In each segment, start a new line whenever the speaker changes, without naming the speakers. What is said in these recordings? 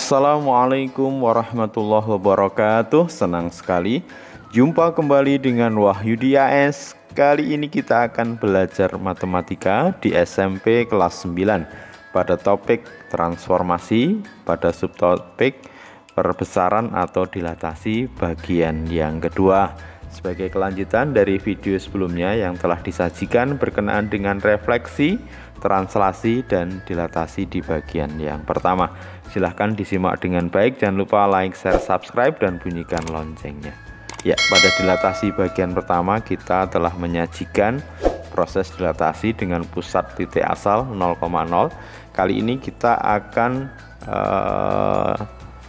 Assalamualaikum warahmatullahi wabarakatuh. Senang sekali jumpa kembali dengan Wahyudi AS. Kali ini kita akan belajar matematika di SMP kelas 9 pada topik transformasi, pada subtopik perbesaran atau dilatasi bagian yang kedua. Sebagai kelanjutan dari video sebelumnya yang telah disajikan berkenaan dengan refleksi, translasi, dan dilatasi di bagian yang pertama. Silahkan disimak dengan baik, jangan lupa like, share, subscribe, dan bunyikan loncengnya. Ya, pada dilatasi bagian pertama kita telah menyajikan proses dilatasi dengan pusat titik asal 0,0. Kali ini kita akan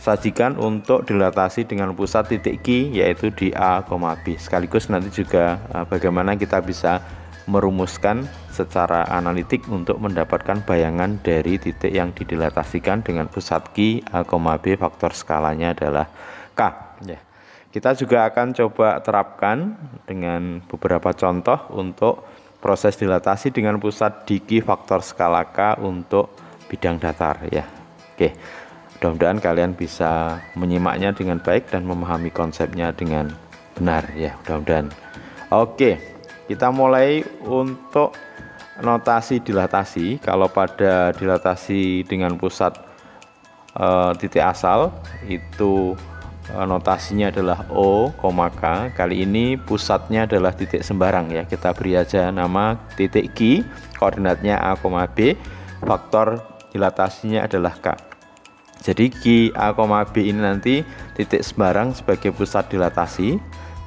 sajikan untuk dilatasi dengan pusat titik Q, yaitu di A, B. Sekaligus nanti juga bagaimana kita bisa merumuskan secara analitik untuk mendapatkan bayangan dari titik yang didilatasikan dengan pusat Q, A, B, faktor skalanya adalah K. Ya. Kita juga akan coba terapkan dengan beberapa contoh untuk proses dilatasi dengan pusat di Q, faktor skala K untuk bidang datar. Ya, oke. Mudah-mudahan kalian bisa menyimaknya dengan baik dan memahami konsepnya dengan benar ya, mudah-mudahan. Oke, kita mulai untuk notasi dilatasi. Kalau pada dilatasi dengan pusat titik asal itu notasinya adalah O, K. Kali ini pusatnya adalah titik sembarang ya. Kita beri aja nama titik Q, koordinatnya A, B, faktor dilatasinya adalah K. Jadi Q, A, B ini nanti titik sembarang sebagai pusat dilatasi.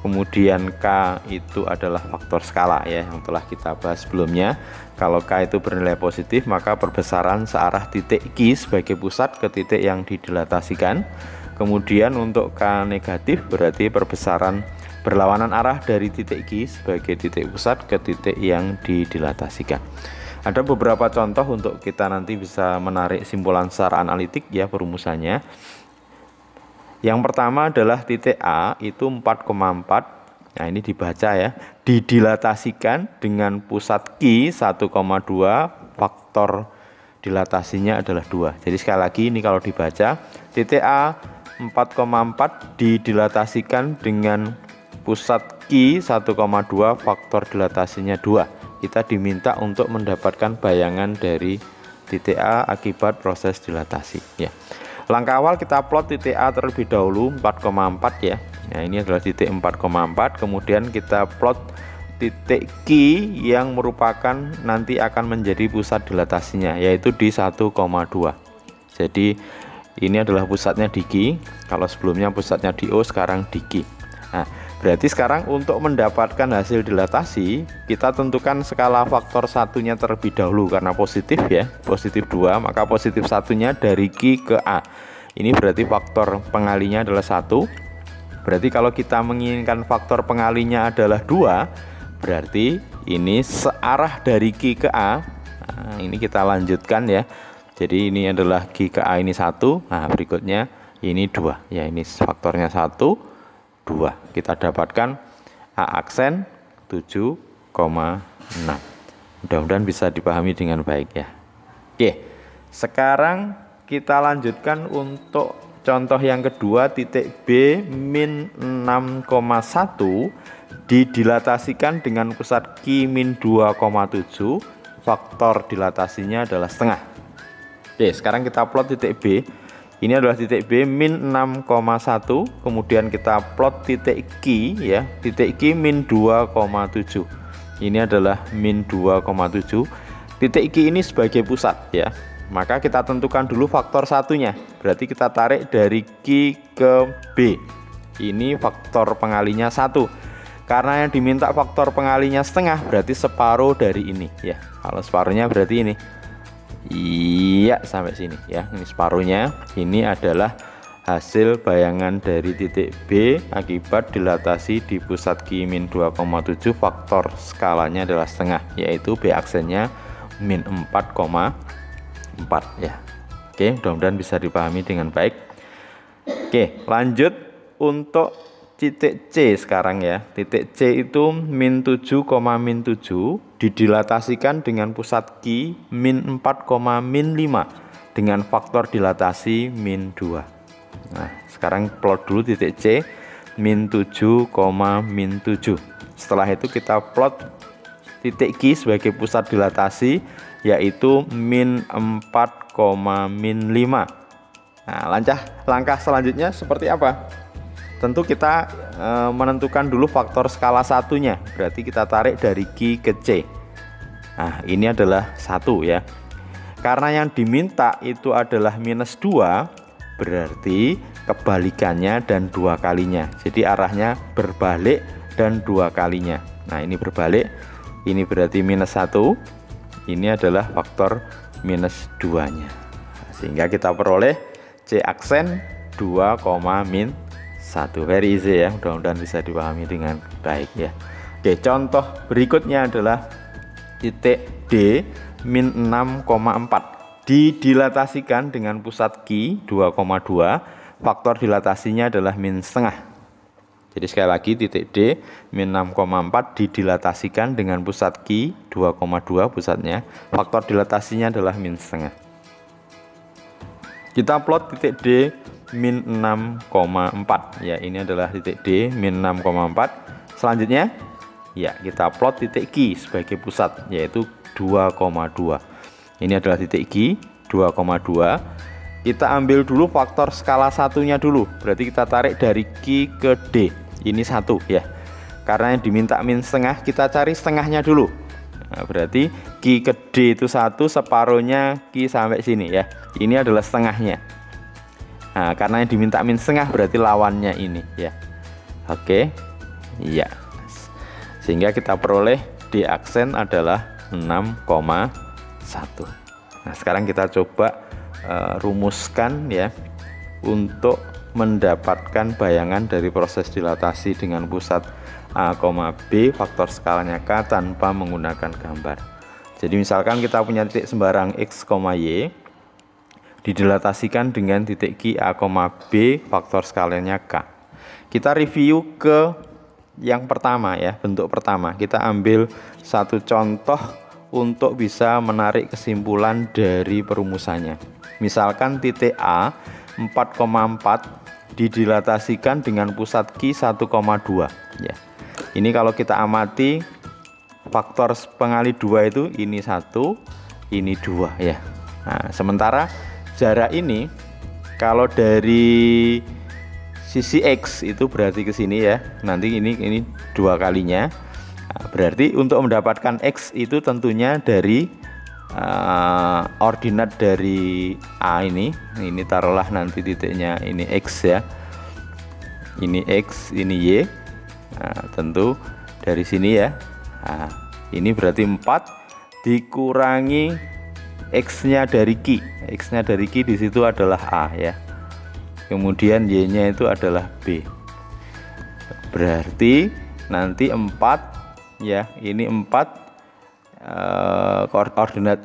Kemudian K itu adalah faktor skala ya, yang telah kita bahas sebelumnya. Kalau K itu bernilai positif, maka perbesaran searah titik Q sebagai pusat ke titik yang didilatasikan. Kemudian untuk K negatif berarti perbesaran berlawanan arah dari titik Q sebagai titik pusat ke titik yang didilatasikan. Ada beberapa contoh untuk kita nanti bisa menarik simpulan secara analitik ya perumusannya. Yang pertama adalah titik A itu 4,4. Nah, ini dibaca ya. Didilatasikan dengan pusat Q 1,2, faktor dilatasinya adalah 2. Jadi sekali lagi ini kalau dibaca, titik A 4,4 didilatasikan dengan pusat Q 1,2, faktor dilatasinya 2. Kita diminta untuk mendapatkan bayangan dari titik A akibat proses dilatasi ya. Langkah awal kita plot titik A terlebih dahulu 4,4 ya. Nah, ini adalah titik 4,4. Kemudian kita plot titik Q yang merupakan nanti akan menjadi pusat dilatasinya, yaitu di 1,2. Jadi ini adalah pusatnya di Q. Kalau sebelumnya pusatnya di O, sekarang di Q. Nah, berarti sekarang untuk mendapatkan hasil dilatasi kita tentukan skala faktor satunya terlebih dahulu karena positif ya, positif 2, maka positif satunya dari Q ke A. Ini berarti faktor pengalinya adalah 1. Berarti kalau kita menginginkan faktor pengalinya adalah 2, berarti ini searah dari Q ke A. Nah, ini kita lanjutkan ya. Jadi ini adalah Q ke A ini 1. Nah, berikutnya ini 2 ya, ini faktornya 1, 2. Kita dapatkan A aksen 7,6. Mudah-mudahan bisa dipahami dengan baik ya. Oke, sekarang kita lanjutkan untuk contoh yang kedua, titik B min 6,1 didilatasikan dengan pusat Q min 2,7, faktor dilatasinya adalah setengah. Oke, sekarang kita plot titik B. Ini adalah titik B min 6,1. Kemudian kita plot titik Q ya, titik Q min 2,7. Ini adalah min 2,7. Titik Q ini sebagai pusat ya. Maka kita tentukan dulu faktor satunya. Berarti kita tarik dari Q ke B. Ini faktor pengalinya 1. Karena yang diminta faktor pengalinya setengah, berarti separuh dari ini ya. Kalau separuhnya berarti ini. Iya, sampai sini ya. Ini separuhnya. Ini adalah hasil bayangan dari titik B akibat dilatasi di pusat Q min 2,7, faktor skalanya adalah setengah, yaitu B aksennya min 4,4 ya. Oke, mudah-mudahan bisa dipahami dengan baik. Oke, lanjut untuk titik C sekarang ya. Titik C itu min 7, min 7 didilatasikan dengan pusat Q min 4, min 5, dengan faktor dilatasi min 2. Nah, sekarang plot dulu titik C min 7, min 7. Setelah itu kita plot titik Q sebagai pusat dilatasi, yaitu min 4, min 5. Nah, langkah selanjutnya seperti apa? Tentu kita menentukan dulu faktor skala satunya, berarti kita tarik dari Q ke C. Nah, ini adalah 1 ya. Karena yang diminta itu adalah minus 2, berarti kebalikannya dan 2 kalinya. Jadi arahnya berbalik dan 2 kalinya. Nah, ini berbalik, ini berarti minus 1, ini adalah faktor minus 2 nya. Sehingga kita peroleh C aksen 2, min 1. Very easy ya, mudah-mudahan bisa dipahami dengan baik ya. Oke, contoh berikutnya adalah titik D min 6,4 didilatasikan dengan pusat Q 2,2, faktor dilatasinya adalah min setengah. Jadi sekali lagi titik D min 6,4 didilatasikan dengan pusat Q 2,2 pusatnya, faktor dilatasinya adalah min setengah. Kita plot titik D min 6,4 ya, ini adalah titik D min 6,4. Selanjutnya ya, kita plot titik Q sebagai pusat, yaitu 2,2. Ini adalah titik Q 2,2. Kita ambil dulu faktor skala satunya dulu, berarti kita tarik dari Q ke D, ini 1 ya. Karena yang diminta min setengah, kita cari setengahnya dulu. Nah, berarti Q ke D itu 1, separuhnya Q sampai sini ya, ini adalah setengahnya. Nah, karena yang diminta min setengah berarti lawannya ini ya. Oke ya, sehingga kita peroleh D aksen adalah 6,1. Nah, sekarang kita coba rumuskan ya untuk mendapatkan bayangan dari proses dilatasi dengan pusat A, B, faktor skalanya K tanpa menggunakan gambar. Jadi misalkan kita punya titik sembarang X, Y didilatasikan dengan titik Q, A, B, faktor skalanya K. Kita review ke yang pertama ya, bentuk pertama. Kita ambil satu contoh untuk bisa menarik kesimpulan dari perumusannya. Misalkan titik A 4,4 didilatasikan dengan pusat Q 1,2 ya. Ini kalau kita amati faktor pengali 2 itu ini 1, ini 2 ya. Nah, sementara jarak ini kalau dari sisi X itu berarti ke sini ya. Nanti ini 2 kalinya. Nah, berarti untuk mendapatkan X itu tentunya dari ordinat dari A ini taruhlah nanti titiknya ini X ya. Ini X, ini Y. Nah, tentu dari sini ya. Nah, ini berarti 4 dikurangi X-nya dari Q. X-nya dari Q di situ adalah A ya. Kemudian Y-nya itu adalah B. Berarti nanti 4 ya, ini 4 koordinat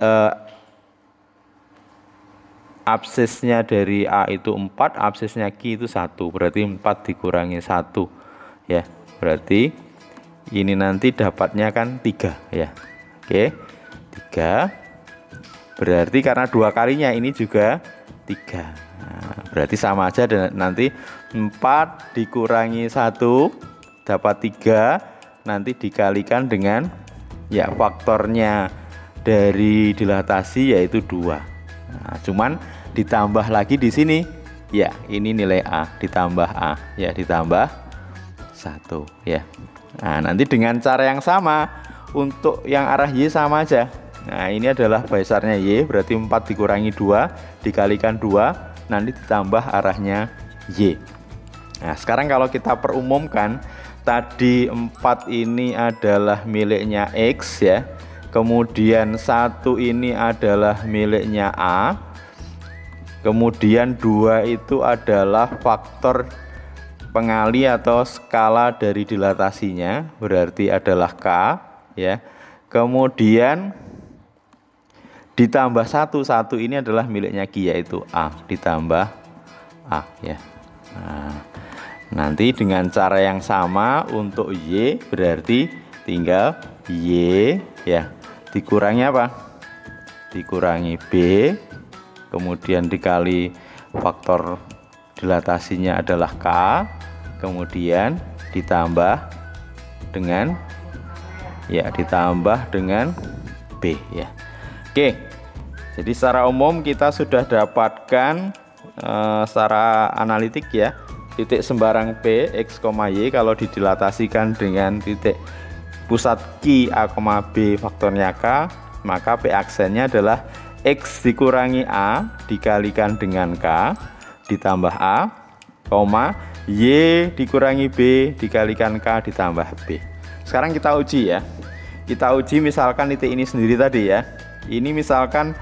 absisnya dari A itu 4, absisnya Q itu 1. Berarti 4 dikurangi 1 ya. Berarti ini nanti dapatnya kan 3 ya. Oke, 3. Berarti karena 2 kalinya ini juga 3. Nah, berarti sama aja, dan nanti 4 dikurangi 1 dapat 3, nanti dikalikan dengan ya faktornya dari dilatasi yaitu 2. Nah, cuman ditambah lagi di sini ya, ini nilai A ditambah A ya, ditambah 1 ya. Nah, nanti dengan cara yang sama untuk yang arah Y sama aja. Nah, ini adalah besarnya Y, berarti 4 dikurangi 2 dikalikan 2, nanti ditambah arahnya Y. Nah, sekarang kalau kita perumumkan, tadi 4 ini adalah miliknya X ya, kemudian 1 ini adalah miliknya A, kemudian 2 itu adalah faktor pengali atau skala dari dilatasinya, berarti adalah K ya. Kemudian ditambah 1 ini adalah miliknya Q yaitu A, ditambah A ya. Nah, nanti dengan cara yang sama untuk Y, berarti tinggal Y ya, dikurangi apa? Dikurangi B kemudian dikali faktor dilatasinya adalah K, kemudian ditambah dengan B ya. Oke, jadi secara umum kita sudah dapatkan secara analitik ya, titik sembarang P X, Y kalau didilatasikan dengan titik pusat Q A, B faktornya K, maka P aksennya adalah X dikurangi A dikalikan dengan K ditambah A, Y dikurangi B dikalikan K ditambah B. Sekarang kita uji ya. Kita uji misalkan titik ini sendiri tadi ya. Ini misalkan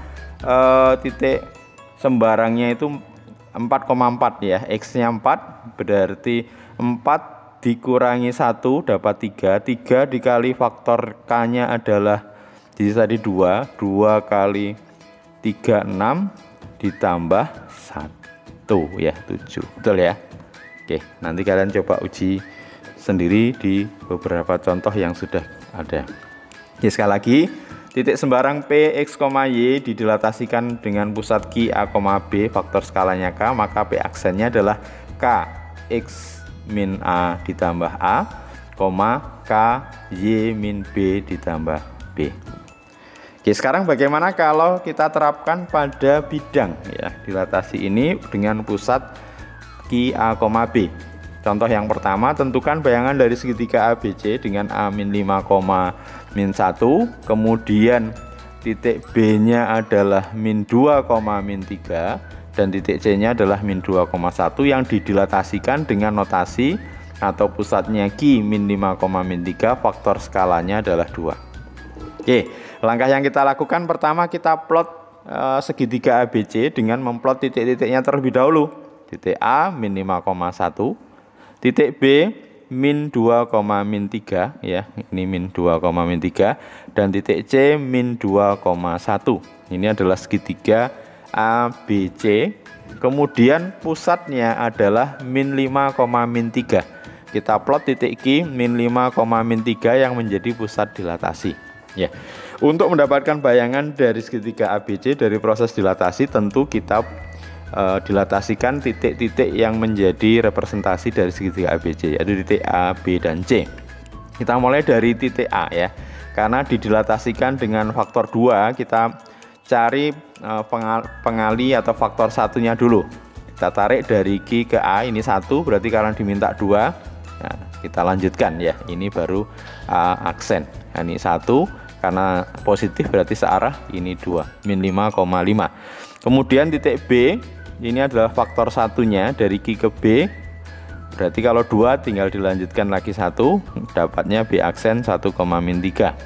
titik sembarangnya itu 4,4 ya. X-nya 4 berarti 4 dikurangi 1 dapat 3. 3 dikali faktor K-nya adalah jadi tadi 2 kali 3 6 ditambah 1 ya 7. Betul ya. Oke, nanti kalian coba uji sendiri di beberapa contoh yang sudah ada. Ya, sekali lagi, titik sembarang P X, Y didilatasikan dengan pusat Q A, B faktor skalanya K, maka P aksennya adalah K X min A ditambah A, K Y min B ditambah B. Oke, sekarang bagaimana kalau kita terapkan pada bidang ya dilatasi ini dengan pusat Q A, B. Contoh yang pertama, tentukan bayangan dari segitiga ABC dengan A-5, -1, kemudian titik B-nya adalah -2, -3, dan titik C-nya adalah -2,1 yang didilatasikan dengan notasi atau pusatnya Q -5, -3, faktor skalanya adalah 2. Oke, langkah yang kita lakukan pertama kita plot segitiga ABC dengan memplot titik-titiknya terlebih dahulu. Titik A -5,1, titik B -2, -3 ya, ini -2, -3, dan titik C -2,1. Ini adalah segitiga ABC. Kemudian pusatnya adalah -5, -3. Kita plot titik Q -5, -3 yang menjadi pusat dilatasi. Ya, untuk mendapatkan bayangan dari segitiga ABC dari proses dilatasi tentu kita dilatasikan titik-titik yang menjadi representasi dari segitiga ABC, yaitu titik A, B, dan C. Kita mulai dari titik A ya, karena didilatasikan dengan faktor 2, kita cari pengali atau faktor satunya dulu. Kita tarik dari Q ke A, ini 1, berarti kalian diminta 2. Nah, kita lanjutkan ya, ini baru A aksen. Nah, ini 1, karena positif berarti searah, ini 2, -5,5. Kemudian titik B, ini adalah faktor satunya dari Q ke B, berarti kalau 2 tinggal dilanjutkan lagi 1, dapatnya B aksen 1,-3.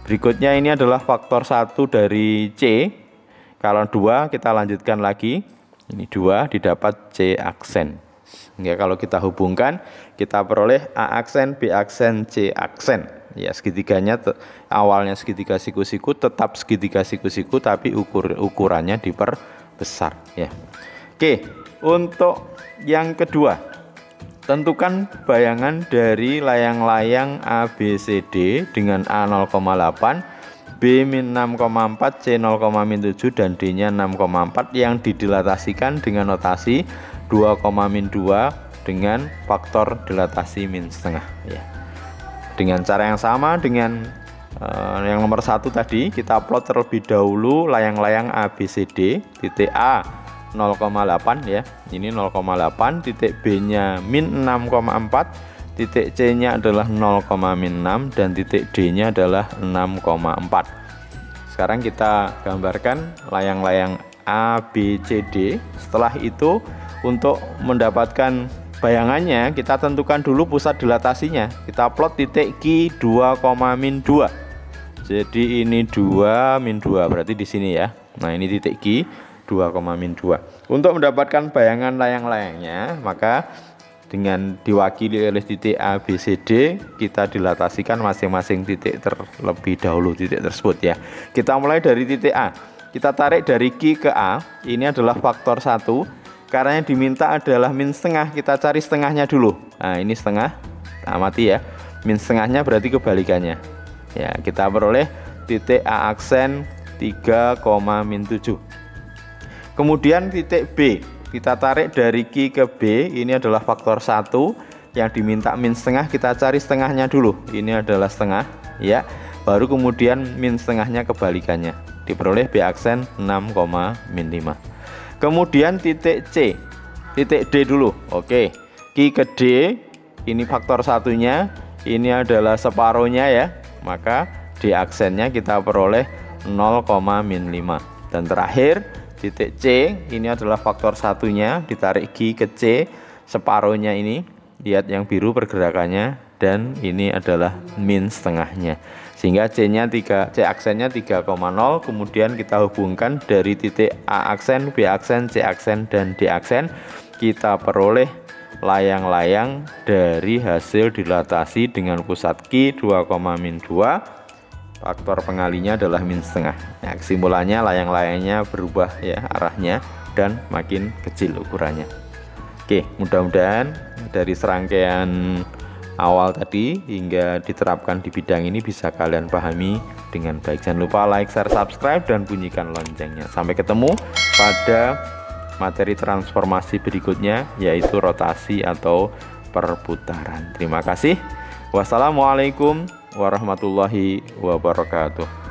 Berikutnya ini adalah faktor 1 dari C, kalau 2 kita lanjutkan lagi, ini 2 didapat C aksen. Sehingga kalau kita hubungkan, kita peroleh A aksen, B aksen, C aksen. Ya, segitiganya awalnya segitiga siku-siku, tetap segitiga siku-siku, tapi ukurannya diperbesar ya. Oke, untuk yang kedua, tentukan bayangan dari layang-layang ABCD dengan A 0,8, B -6,4, C 0,7, dan D-nya 6,4 yang didilatasikan dengan notasi 2,-2 dengan faktor dilatasi -setengah ya. Dengan cara yang sama dengan yang nomor 1 tadi, kita plot terlebih dahulu layang-layang ABCD. Titik A 0,8 ya, ini 0,8, titik B-nya -6,4, titik C-nya adalah 0,-6, dan titik D-nya adalah 6,4. Sekarang kita gambarkan layang-layang ABCD. Setelah itu, untuk mendapatkan bayangannya, kita tentukan dulu pusat dilatasinya. Kita plot titik Q 2,-2. Jadi ini 2-2, berarti di sini ya. Nah, ini titik Q 2,-2. Untuk mendapatkan bayangan layang-layangnya, maka dengan diwakili oleh titik A, B, C, D, kita dilatasikan masing-masing titik terlebih dahulu, titik tersebut ya. Kita mulai dari titik A. Kita tarik dari Q ke A, ini adalah faktor 1. Karena yang diminta adalah -setengah, kita cari setengahnya dulu. Nah, ini setengah, amati ya. -setengahnya berarti kebalikannya. Ya, kita peroleh titik A aksen 3,-7. Kemudian titik B, kita tarik dari Q ke B, ini adalah faktor 1, yang diminta min setengah, kita cari setengahnya dulu, ini adalah setengah ya, baru kemudian min setengahnya kebalikannya, diperoleh B aksen 6, min 5. Kemudian titik C, titik D dulu, oke, Q ke D, ini faktor satunya, ini adalah separuhnya ya, maka D aksennya kita peroleh 0, min 5. Dan terakhir titik C, ini adalah faktor satunya, ditarik Q ke C, separuhnya ini, lihat yang biru pergerakannya, dan ini adalah min setengahnya, sehingga C aksennya 3,0. kemudian kita hubungkan dari titik A aksen, B aksen, C aksen, dan D aksen, kita peroleh layang-layang dari hasil dilatasi dengan pusat Q 2, min 2, faktor pengalinya adalah min setengah. Nah, kesimpulannya layang-layangnya berubah ya arahnya dan makin kecil ukurannya. Oke, mudah-mudahan dari serangkaian awal tadi hingga diterapkan di bidang ini bisa kalian pahami dengan baik. Jangan lupa like, share, subscribe, dan bunyikan loncengnya. Sampai ketemu pada materi transformasi berikutnya, yaitu rotasi atau perputaran. Terima kasih. Wassalamualaikum warahmatullahi wabarakatuh.